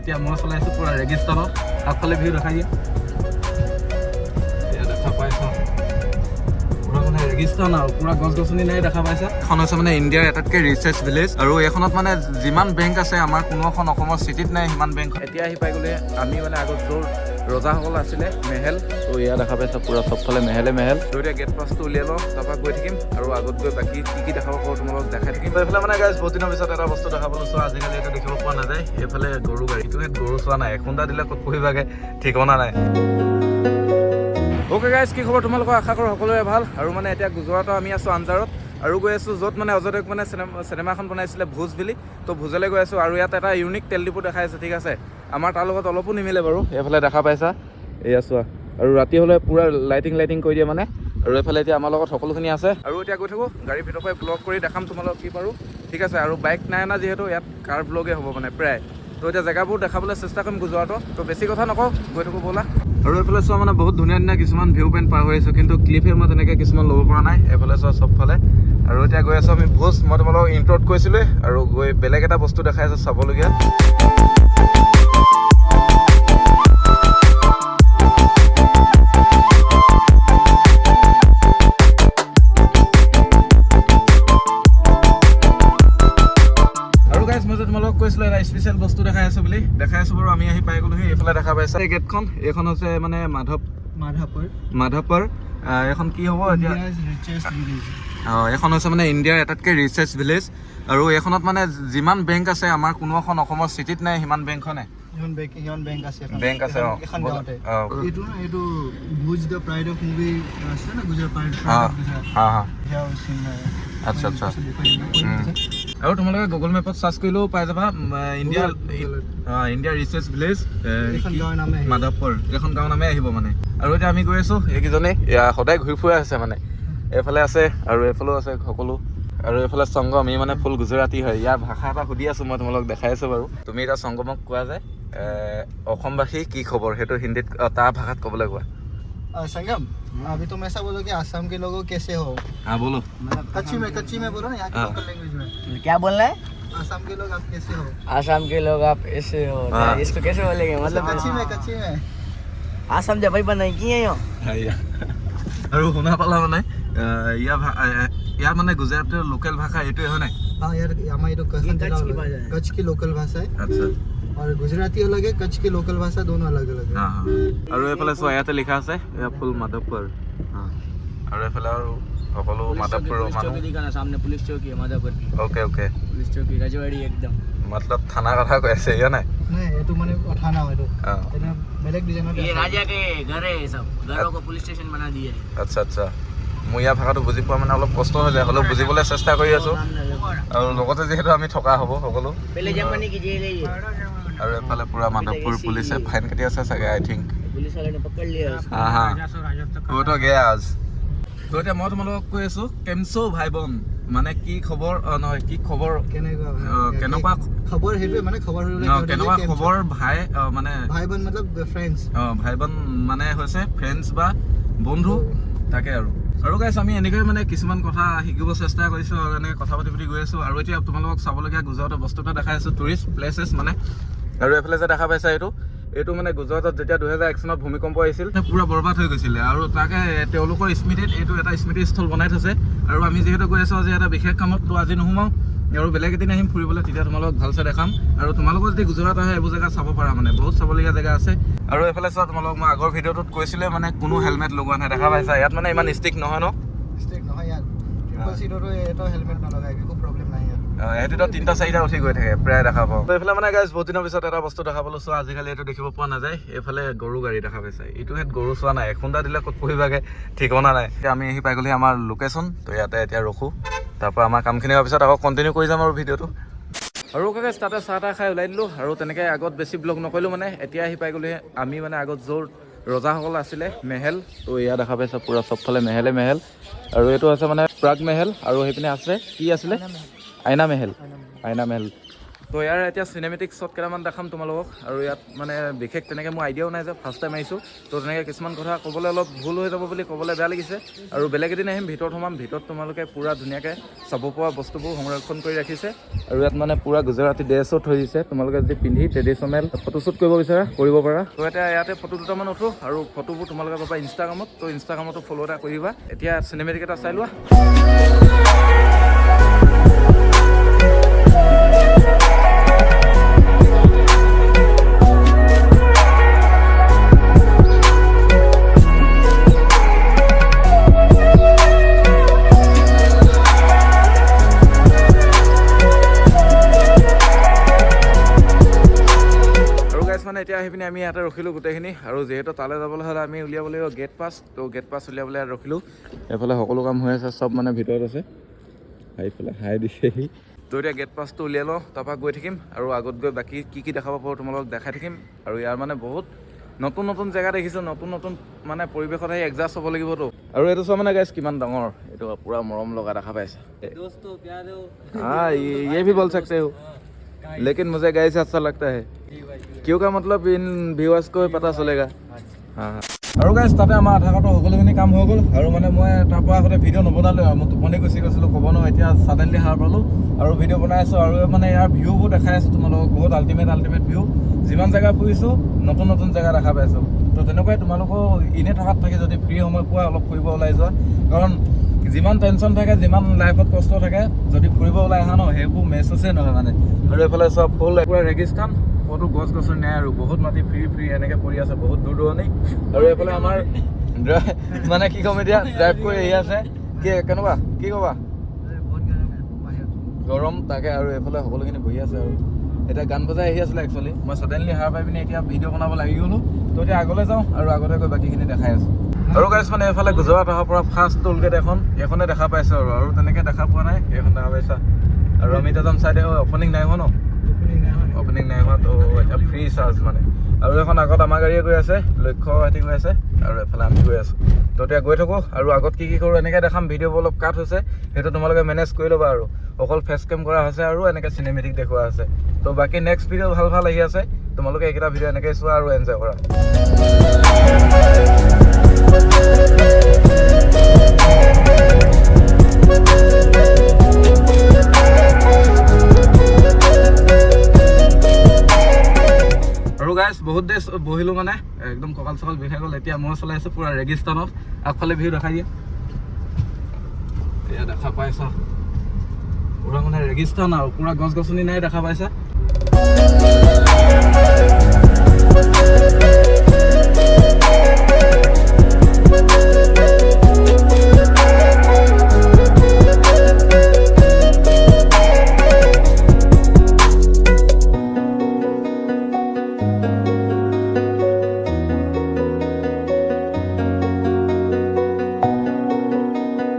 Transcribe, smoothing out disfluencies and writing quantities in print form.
এতিয়া মই চলাই আছোঁ পুৰা ৰেগিস্তানত আগফালে ভিউ দেখাই দিয়া দেখা পাইছা পুৰা মানে ৰেগিস্তান আৰু পুৰা গছ গছনি নাই দেখা পাইছা এখন হৈছে মানে ইণ্ডিয়াৰ এটাতকৈ ৰিচাৰ্চ ভিলেজ আৰু এইখনত মানে যিমান বেংক আছে আমাৰ কোনো এখন অসমৰ চিটিত নাই সিমান বেংক এতিয়া আহি পাই গ'লে আমি মানে আগত য'ৰ ৰজাসকল আছিলে মেহেল তো এয়া দেখা পাইছা পুৰা চবফালে মেহেলে মেহেল তো এতিয়া গেট পাছটো উলিয়াই লওঁ তাৰপৰা গৈ থাকিম আৰু আগত গৈ বাকী কি দেখাব পাৰোঁ তোমালোকক দেখাই থাকিম এইফালে মানে গাইজ বহুত দিনৰ পিছত এটা বস্তু দেখাবলৈ চোৱা আজিকালি এইটো দেখিব পোৱা নাযায় এইফালে গৰু গাড়ীটো গৰু চোৱা নাই এখুন্দা দিলে ক'ত পঢ়িবাগে ঠিকনা নাই অ'কে গাইজ কি খবৰ তোমালোকৰ আশা কৰোঁ সকলোৰে ভাল আৰু মানে এতিয়া গুজৰাটৰ আমি আছোঁ আঞ্জাৰত আৰু গৈ আছোঁ য'ত মানে অজয়ক মানে চিনেমা এখন বনাইছিলে ভোজ বুলি তো ভোজলৈ গৈ আছোঁ আৰু ইয়াত এটা ইউনিক তেল ডিপু দেখাই আছে ঠিক আছে আমাৰ তাৰ লগত অলপো নিমিলে বাৰু এইফালে দেখা পাইছা এয়া চোৱা আৰু ৰাতি হ'লে পুৰা লাইটিং কৰি দিয়ে মানে আৰু এইফালে এতিয়া আমাৰ লগত সকলোখিনি আছে আৰু এতিয়া গৈ থাকোঁ গাড়ীৰ ভিতৰৰ পৰাই ব্লগ কৰি দেখাম তোমালোকক কি পাৰোঁ ঠিক আছে আৰু বাইক নাই অনা যিহেতু ইয়াত কাৰ ব্লগেই হ'ব মানে প্ৰায় তো এতিয়া জেগাবোৰ দেখাবলৈ চেষ্টা কৰিম গুজৰাটত তো বেছি কথা নকওঁ গৈ থাকোঁ ব'লা আৰু এইফালে চোৱা মানে বহুত ধুনীয়া কিছুমান ভিউ পইণ্ট পাৰ হৈ আছোঁ কিন্তু ক্লিপহে মই তেনেকৈ কিছুমান ল'ব পৰা নাই এইফালে চোৱা চবফালে আৰু এতিয়া গৈ আছোঁ আমি ভোজ মই তোমালোকক ইণ্ট্ৰত কৈছিলোঁ আৰু গৈ বেলেগ এটা বস্তু দেখাই আছোঁ চাবলগীয়া তোমালোকক কৈছিলোঁ এটা স্পেচিয়েল বস্তু দেখাই আছোঁ বুলি দেখাই আছোঁ বাৰু আমি আহি পাই গ'লোহি এইফালে দেখা পাইছা এই গেটখন এইখন হৈছে মানে মাধৱপুৰ এইখন কি হ'ব এতিয়া এইখন হৈছে মানে ইণ্ডিয়াৰ এটাতকৈ ৰিচাৰ্চ ভিলেজ আৰু এইখনত মানে যিমান বেংক আছে আমাৰ কোনো এখন অসমৰ চিটিত নাই সিমান বেংকখনে বেংক আছে এইটো ভুজ দ্য প্ৰাইড অফ মুভি আছে না গুজৰাট আচ্ছা আৰু তোমালোকে গুগল মেপত চাৰ্চ কৰিলেও পাই যাবা ইণ্ডিয়া ৰিচাৰ্চ ভিলেজ মাধৱপুৰ এইখন গাঁও নামে আহিব মানে আৰু এতিয়া আমি গৈ আছোঁ এইকেইজনে সদায় ঘূৰি ফুৰা আছে মানে এইফালে আছে আৰু এইফালেও আছে সকলো আৰু এইফালে সংগম ই মানে ফুল গুজৰাটী হয় ইয়াৰ ভাষা এটা সুধি আছোঁ মই তোমালোকক দেখাই আছোঁ বাৰু তুমি এতিয়া সংগমক কোৱা যায় অসমবাসী কি খবৰ সেইটো হিন্দীত তাৰ ভাষাত ক'বলৈ কোৱা संगम अभी तुम ऐसा बोलो कि आसाम के लोगों कैसे हो हाँ बोलो मतलब कच्ची में बोलो ना यहाँ की लोकल लैंग्वेज में क्या बोलना है आसाम के लोग आप कैसे हो आसाम के लोग आप ऐसे हो इसको कैसे बोलेंगे मतलब कच्ची में आसाम जब भाई बनाई की है আৰু শুনা পালা মানে ইয়াৰ মানে গুজৰাটৰ লোকেল ভাষা এইটোৱে হয় নাই हाँ यार हमारी तो कच्छ की लोकल भाषा है আচ্ছা और गुजराती अलग है कच्छ की लोकल भाषा दोनों अलग अलग है আৰু এইফালে চোৱা ইয়াতে লিখা আছে এয়া ফুল মাধৱপুৰ আৰু এইফালে আৰু সকলো মাধৱপুৰৰ মানুহ सामने पुलिस चौकी है माधवपुर की ओके पुलिस चौकी रजवाड़ी एकदम मतलब থানা কথা কৈ আছে ইয়া নাই नहीं ये तो माने थाना है तो ये बेलेग डिजाइन ये राजा के घर है सब घरों को पुलिस स्टेशन बना दिया है আচ্ছা মই ইয়াৰ ভাষাটো বুজি পোৱা মানে অলপ কষ্ট হৈ যায় হ'লেও বুজিবলৈ চেষ্টা কৰি আছোঁ আৰু লগতে যিহেতু আমি থকা হ'ব সকলো पहले जमाने की जेल है ये আৰু এইফালে পুৰা মাধৱপুৰ পুলিচে ফাইন কাটি আছে চাগে আই থিংক पुलिस वाले ने पकड़ लिया वो तो गया आज তো এতিয়া মই তোমালোকক কৈ আছোঁ কেমছো ভাই বোন মানে কি খবৰ নহয় কি খবৰ কেনেকুৱা खबर है माने खबर কেনেকুৱা খবৰ ভাই মানে भाई बहन मतलब फ्रेंड्स ভাই বোন মানে হৈছে ফ্ৰেণ্ডছ বা বন্ধু তাকে আৰু গাইছ আমি এনেকৈ মানে কিছুমান কথা শিকিব চেষ্টা কৰিছোঁ আৰু এনেকৈ কথা পাতি গৈ আছোঁ আৰু এতিয়া তোমালোকক চাবলগীয়া গুজৰাটৰ বস্তু এটা দেখাই আছোঁ টুৰিষ্ট প্লেচেছ মানে আৰু এইফালে যে দেখা পাইছা এইটো মানে গুজৰাটত যেতিয়া 2001 চনত ভূমিকম্প আহিছিল পুৰা বৰবাদ হৈ গৈছিলে আৰু তাকে তেওঁলোকৰ স্মৃতিত এইটো এটা স্মৃতিস্থল বনাই থৈছে আৰু আমি যিহেতু গৈ আছোঁ আজি এটা বিশেষ কামত তো আজি নোসোমাওঁ আৰু বেলেগ এদিন আহিম ফুৰিবলৈ তেতিয়া তোমালোকক ভালছে দেখাম আৰু তোমালোকৰ যদি গুজৰাট আহে এইবোৰ জেগা চাব পাৰা মানে বহুত চাবলগীয়া জেগা আছে আৰু এইফালে চোৱা তোমালোকক মই আগৰ ভিডিঅ'টোত কৈছিলে মানে কোনো হেলমেট লগোৱা নাই দেখা পাইছা ইয়াত মানে ইমান ষ্ট্ৰিক্ট নহয় ন स्ट्रिक्ट নহয় यार ट्रिपल सीटर तो हेलमेट नलगाय একো প্ৰবলেম নাই यार এইটোতো 3-4টা উঠি গৈ থাকে প্ৰায় দেখা পাওঁ তো এইফালে মানে গাইজ বহুত দিনৰ পিছত এটা বস্তু দেখা পালোঁ চোৱা আজিকালি এইটো দেখিব পোৱা নাযায় এইফালে গৰু গাড়ী দেখা পাইছা এইটো গৰু চোৱা নাই এখুন্দা দিলে ক'ত পঢ়িবাগে ঠিকনা নাই এতিয়া আমি আহি পাই গ'লি আমাৰ লোকেশ্যন তো ইয়াতে এতিয়া ৰখোঁ তাৰপৰা আমাৰ কামখিনি হোৱাৰ পিছত আকৌ কণ্টিনিউ কৰি যাম আৰু ভিডিঅ'টো আৰু গাইজ তাতে চাহ তাহ খাই ওলাই দিলোঁ আৰু তেনেকৈ আগত বেছি ব্লগ নকৰিলোঁ মানে এতিয়া আহি পাই গ'লি আমি মানে আগত য'ৰ ৰজাসকল আছিলে মেহেল তো এয়া দেখা পাইছা পুৰা চবফালে মেহেলে মেহেল আৰু এইটো আছে মানে প্ৰাগ মেহেল আৰু সেইপিনে আছে কি আছিলে আইনা মেহেল তো ইয়াৰ এতিয়া চিনেমেটিক শ্বট কেইটামান দেখাম তোমালোকক আৰু ইয়াত মানে বিশেষ তেনেকৈ মোৰ আইডিয়াও নাই যে ফাৰ্ষ্ট টাইম আহিছোঁ তো তেনেকৈ কিছুমান কথা ক'বলৈ অলপ ভুল হৈ যাব বুলি ক'বলৈ বেয়া লাগিছে আৰু বেলেগ এদিন আহিম ভিতৰত সোমাম ভিতৰত তোমালোকে পূৰা ধুনীয়াকৈ চাব পৰা বস্তুবোৰ সংৰক্ষণ কৰি ৰাখিছে আৰু ইয়াত মানে পূৰা গুজৰাটী ড্ৰেছো থৈ দিছে তোমালোকে যদি পিন্ধি ট্ৰেডিশ্যনেল ফটোশ্বুট কৰিব বিচাৰা কৰিব পাৰা তো এতিয়া ইয়াতে ফটো দুটামান উঠো আৰু ফটোবোৰ তোমালোকে পাবা ইনষ্টাগ্ৰামত তো ইনষ্টাগ্ৰামতো ফ'ল' এটা কৰিবা এতিয়া চিনেমেটিক এটা চাই লোৱা মানে এতিয়া আহি পিনে আমি ইয়াতে ৰখিলোঁ গোটেইখিনি আৰু যিহেতু তালৈ যাবলৈ হ'লে আমি উলিয়াব লাগিব গেট পাছ তো গেট পাছ উলিয়াবলৈ ইয়াত ৰখিলোঁ এইফালে সকলো কাম হৈ আছে চব মানে ভিতৰত আছে এইফালে হাই দিছেহি তো এতিয়া গেট পাছটো উলিয়াই লওঁ তাৰপৰা গৈ থাকিম আৰু আগত গৈ বাকী কি দেখাব পাৰোঁ তোমালোকক দেখাই থাকিম আৰু ইয়াৰ মানে বহুত নতুন নতুন জেগা দেখিছোঁ নতুন নতুন মানে পৰিৱেশত আহি এডজাষ্ট হ'ব লাগিবতো আৰু এইটো চোৱা মানে গাইছ কিমান ডাঙৰ এইটো পূৰা মৰম লগা দেখা পাইছে ये भी बोल सकते हो लेकिन मुझे गाइस अच्छा लगता है क्यों का मतलब इन व्यूअर्स को पता चलेगा हाँ আৰু গাইছ তাতে আমাৰ আধাৰ কাৰ্ডৰ সকলোখিনি কাম হৈ গ'ল আৰু মানে মই তাৰপৰা আগতে ভিডিঅ' নবনালোঁ আৰু মই টোপনি গুচি গৈছিলোঁ ক'ব নোৱাৰোঁ এতিয়া ছাডেনলি সাৰ পালোঁ আৰু ভিডিঅ' বনাই আছোঁ আৰু মানে ইয়াৰ ভিউবোৰ দেখাই আছোঁ তোমালোকক বহুত আল্টিমেট ভিউ যিমান জেগা ফুৰিছোঁ নতুন নতুন জেগা দেখা পাইছোঁ তো তেনেকুৱাই তোমালোকেও এনেই থকাত থাকি যদি ফ্ৰী সময় পোৱা অলপ ফুৰিব ওলাই যোৱা কাৰণ যিমান টেনশ্যন থাকে যিমান লাইফত কষ্ট থাকে যদি ফুৰিব ওলাই আহা ন সেইবোৰ মেছেজেই নহয় মানে আৰু এইফালে চব ফুল পুৰা ৰেগিস্তান ক'তো গছ গছনি নাই আৰু বহুত মাটি ফ্ৰী এনেকৈ পৰি আছে বহুত দূৰ দূৰণি আৰু এইফালে আমাৰ মানে কি ক'ম এতিয়া ড্ৰাইভ কৰি আহি আছে কেনেকুৱা কি ক'বা গৰম তাকে আৰু এইফালে সকলোখিনি বহি আছে আৰু এতিয়া গান বজাই আহি আছিলে একচুৱেলি মই ছাডেনলি সাৰ পাই পিনে এতিয়া ভিডিঅ' বনাব লাগি গ'লোঁ তো এতিয়া আগলৈ যাওঁ আৰু আগতে গৈ বাকীখিনি দেখাই আছোঁ আৰু গাইছ মানে এইফালে গুজৰাট অহাৰ পৰা ফাৰ্ষ্ট টোল গেট এইখনে দেখা পাইছোঁ আৰু তেনেকৈ দেখা পোৱা নাই এইখন দেখা পাইছা আৰু আমি এতিয়া যাম চাইডে অপেনিং নাই হোৱা ন অপেনিং নাই হোৱা তো এতিয়া ফ্ৰী চাৰ্জ মানে আৰু এখন আগত আমাৰ গাড়ীয়ে গৈ আছে লক্ষ্য হাতী গৈ আছে আৰু এফালে আমি গৈ আছোঁ তো এতিয়া গৈ থাকোঁ আৰু আগত কি কৰোঁ এনেকৈ দেখাম ভিডিঅ'বোৰ অলপ কাট হৈছে সেইটো তোমালোকে মেনেজ কৰি ল'বা আৰু অকল ফেচ কেম কৰা হৈছে আৰু এনেকৈ চিনেমেটিক দেখুওৱা আছে তো বাকী নেক্সট ভিডিঅ' ভাল আহি আছে তোমালোকে এইকেইটা ভিডিঅ' এনেকৈ চোৱা আৰু এনজয় কৰা আৰু গাইছ বহুত দেৰি বহিলোঁ মানে একদম কঁকাল চকাল বিষাই গ'ল এতিয়া মই চলাই আছোঁ পূৰা ৰেগিস্তানত আগফালে ভিউ দেখাই দিয়ে এয়া দেখা পাইছা পূৰা মানে ৰেগিস্তান আৰু পূৰা গছ গছনি নাই দেখা পাইছা